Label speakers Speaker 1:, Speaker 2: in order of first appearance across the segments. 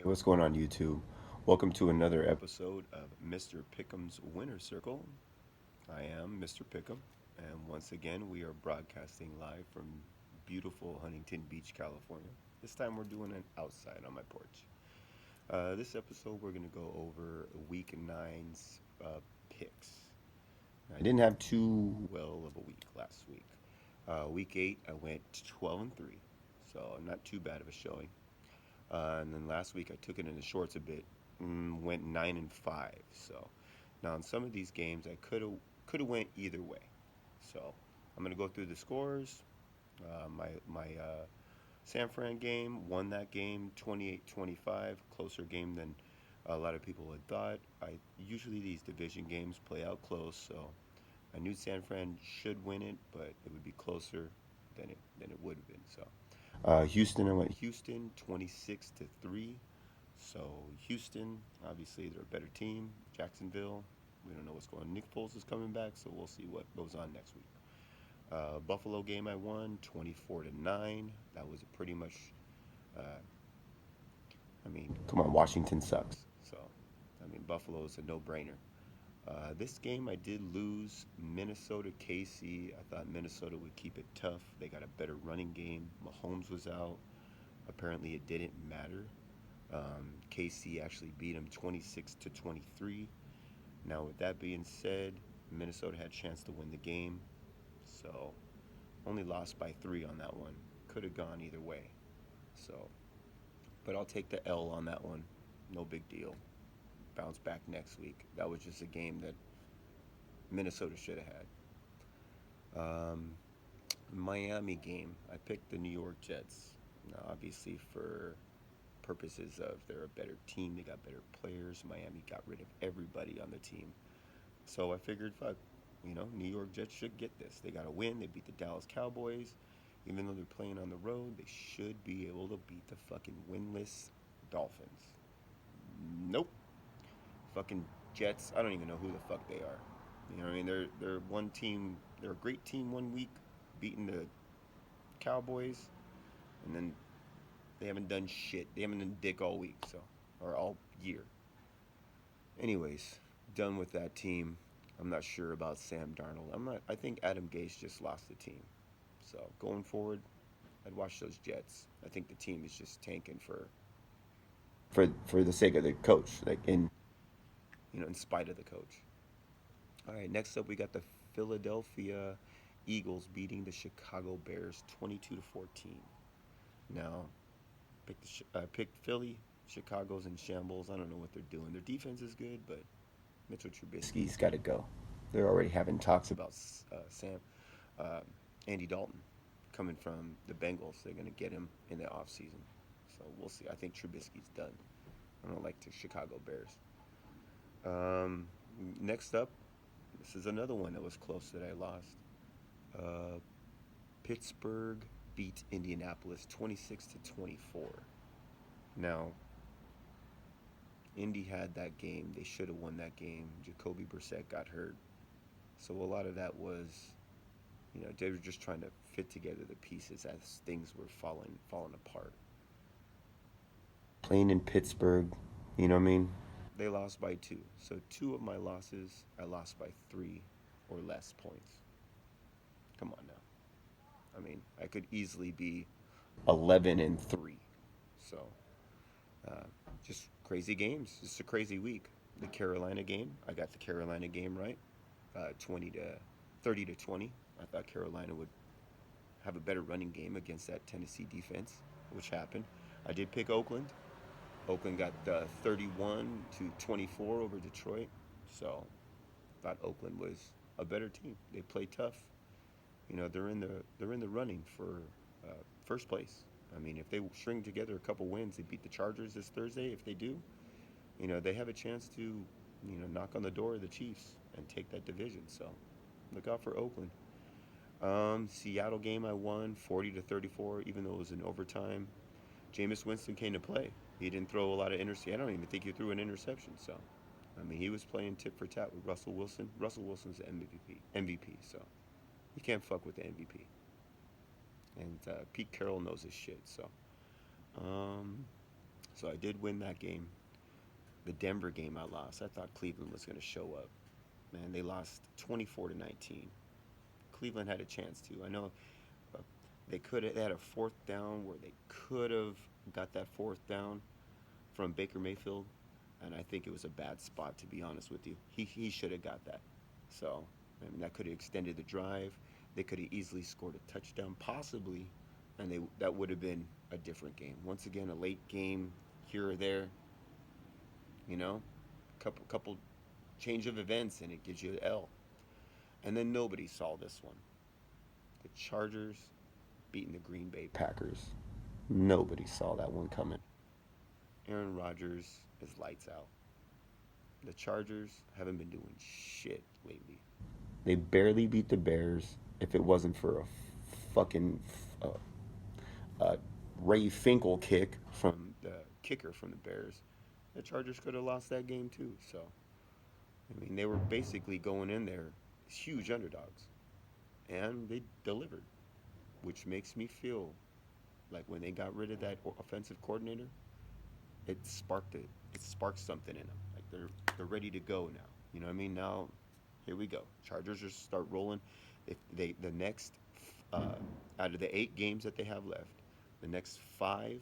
Speaker 1: Hey, what's going on, YouTube? Welcome to another episode of Mr. Pickem's Winner Circle. I am Mr. Pickem, and once again, we are broadcasting live from beautiful Huntington Beach, California. This time, we're doing it outside on my porch. This episode, we're going to go over Week Nine's picks. I didn't have too well of a week last week. Week 8, I went 12-3, so not too bad of a showing. And then last week I took it in the shorts a bit, went 9-5. So now in some of these games I could have went either way. So I'm gonna go through the scores. My San Fran game won that game 28-25, closer game than a lot of people had thought. I usually these division games play out close, so I knew San Fran should win it, but it would be closer than it would have been. So Houston, I went Houston 26-3. So Houston, obviously they're a better team. Jacksonville, we don't know what's going on. Nick Foles is coming back, so we'll see what goes on next week. Buffalo game I won 24-9. That was a pretty much. Uh, come on, Washington sucks. So, Buffalo is a no-brainer. This game I did lose Minnesota KC. I thought Minnesota would keep it tough. They got a better running game. Mahomes was out. Apparently it didn't matter. KC actually beat him 26-23. Now with that being said, Minnesota had a chance to win the game. So only lost by 3 on that one. Could have gone either way. So, but I'll take the L on that one. No big deal. Bounce back next week. That was just a game that Minnesota should have had. Miami game. I picked the New York Jets. Now, obviously, for purposes of they're a better team, they got better players. Miami got rid of everybody on the team. So I figured, fuck, New York Jets should get this. They got to win. They beat the Dallas Cowboys. Even though they're playing on the road, they should be able to beat the fucking winless Dolphins. Nope. Fucking Jets. I don't even know who the fuck they are. They're one team. They're a great team one week, beating the Cowboys, and then they haven't done shit. They haven't done dick all week, so or all year. Anyways, done with that team. I'm not sure about Sam Darnold. I'm not. I think Adam Gase just lost the team. So going forward, I'd watch those Jets. I think the team is just tanking for the sake of the coach, like in spite of the coach. All right, next up we got the Philadelphia Eagles beating the Chicago Bears 22-14. Now, picked Philly. Chicago's in shambles. I don't know what they're doing. Their defense is good, but Mitchell Trubisky's got to go. They're already having talks about Sam uh, Andy Dalton coming from the Bengals. They're going to get him in the offseason. So we'll see. I think Trubisky's done. I don't like the Chicago Bears. Um, Next up, this is another one that was close that I lost. Uh, Pittsburgh beat Indianapolis 26-24. Now, Indy had that game. They should have won that game. Jacoby Brissett got hurt. So a lot of that was, they were just trying to fit together the pieces as things were falling apart. Playing in Pittsburgh, you know what I mean? They lost by 2. So 2 of my losses, I lost by 3 or less points. Come on now. I could easily be 11-3. So, uh, just crazy games. It's a crazy week. The Carolina game, I got the Carolina game right, 30-20. I thought Carolina would have a better running game against that Tennessee defense, which happened. I did pick Oakland. Oakland got 31-24 over Detroit. So, I thought Oakland was a better team. They play tough. They're in the running for first place. If they string together a couple wins, they beat the Chargers this Thursday. If they do, they have a chance to, knock on the door of the Chiefs and take that division. So look out for Oakland. Seattle game I won 40-34, even though it was in overtime. Jameis Winston came to play. He didn't throw a lot of interceptions. I don't even think he threw an interception. So, he was playing tit for tat with Russell Wilson. Russell Wilson's the MVP. So you can't fuck with the MVP. And Pete Carroll knows his shit. So, So I did win that game. The Denver game I lost. I thought Cleveland was going to show up. Man, they lost 24 to 19. Cleveland had a chance to. I know uh, they had a fourth down where they could have got that fourth down from Baker Mayfield, and I think it was a bad spot, to be honest with you. He should have got that. So, I mean, that could have extended the drive. They could have easily scored a touchdown, possibly, and that would have been a different game. Once again, a late game here or there, you know, couple change of events, and it gives you an L. And then nobody saw this one. The Chargers beating the Green Bay Packers. Nobody saw that one coming. Aaron Rodgers is lights out. The Chargers haven't been doing shit lately. They barely beat the Bears. If it wasn't for a fucking uh, uh, Ray Finkel kick from the kicker from the Bears, the Chargers could have lost that game too. So, I mean, they were basically going in there huge underdogs, and they delivered, which makes me feel like when they got rid of that offensive coordinator, it sparked something in them. Like they're ready to go now. You know what I mean? Now, here we go. Chargers just start rolling. If they the next uh, out of the 8 games that they have left, the next 5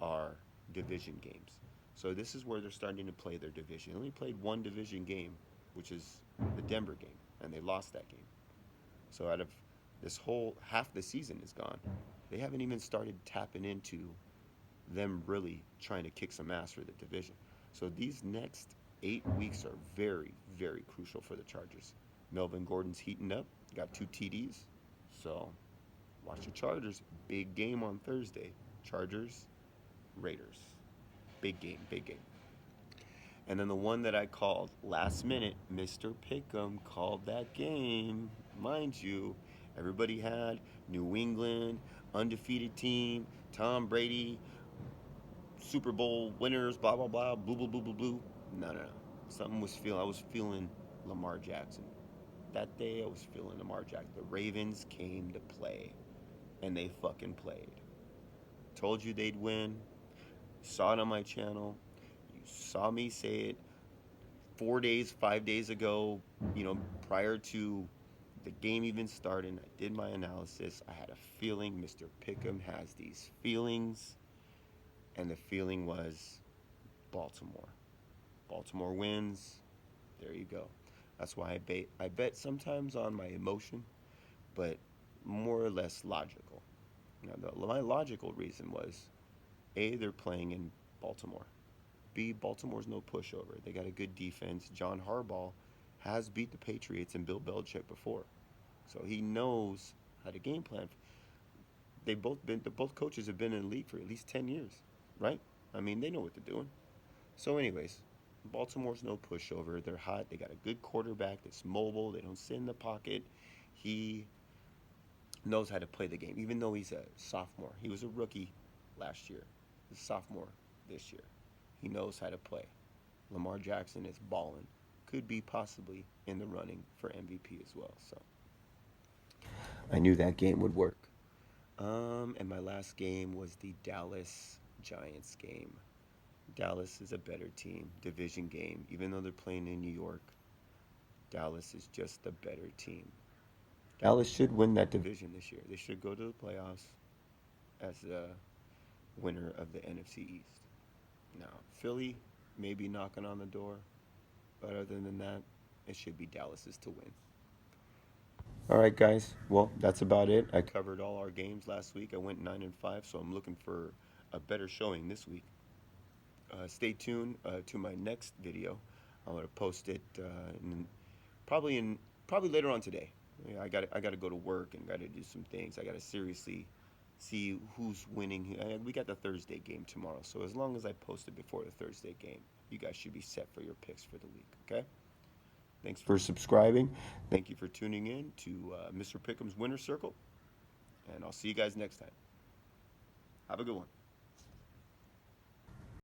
Speaker 1: are division games. So this is where they're starting to play their division. They only played one division game, which is the Denver game, and they lost that game. So out of this whole half the season is gone. They haven't even started tapping into them really trying to kick some ass for the division. So these next 8 weeks are very, very crucial for the Chargers. Melvin Gordon's heating up, got 2 TDs. So watch the Chargers. Big game on Thursday. Chargers, Raiders. Big game, big game. And then the one that I called last minute, Mr. Pickem called that game. Mind you, everybody had New England, undefeated team, Tom Brady, Super Bowl winners, blah blah blah, blue blue blue blue blue. No, no, no. I was feeling Lamar Jackson. That day I was feeling Lamar Jackson. The Ravens came to play, and they fucking played. Told you they'd win. Saw it on my channel. You saw me say it 4 days, 5 days ago, prior to the game even starting. I did my analysis. I had a feeling Mr. Pickham has these feelings, and the feeling was Baltimore. Baltimore wins. There you go. That's why I bet sometimes on my emotion, but more or less logical. My logical reason was A, they're playing in Baltimore. B, Baltimore's no pushover. They got a good defense. John Harbaugh has beat the Patriots and Bill Belichick before. So he knows how to game plan. Both coaches have been in the league for at least 10 years, right? I mean, they know what they're doing. So anyways, Baltimore's no pushover. They're hot. They got a good quarterback that's mobile. They don't sit in the pocket. He knows how to play the game, even though he's a sophomore. He was a rookie last year. He's a sophomore this year. He knows how to play. Lamar Jackson is balling. Could be possibly in the running for MVP as well. So I knew that game would work. And my last game was the Dallas Giants game. Dallas is a better team, division game. Even though they're playing in New York, Dallas is just the better team. Dallas should win that division this year. They should go to the playoffs as the winner of the NFC East. Now, Philly may be knocking on the door, but other than that, it should be Dallas's to win. All right, guys. Well, that's about it. I covered all our games last week. I went 9-5, so I'm looking for a better showing this week. Stay tuned to my next video. I'm gonna post it probably probably later on today. Yeah, I got to go to work and got to do some things. I got to seriously see who's winning. We got the Thursday game tomorrow, so as long as I post it before the Thursday game, you guys should be set for your picks for the week. Okay. Thanks for subscribing. Thank you for tuning in to Mr. Pickham's Winner Circle, and I'll see you guys next time. Have a good one.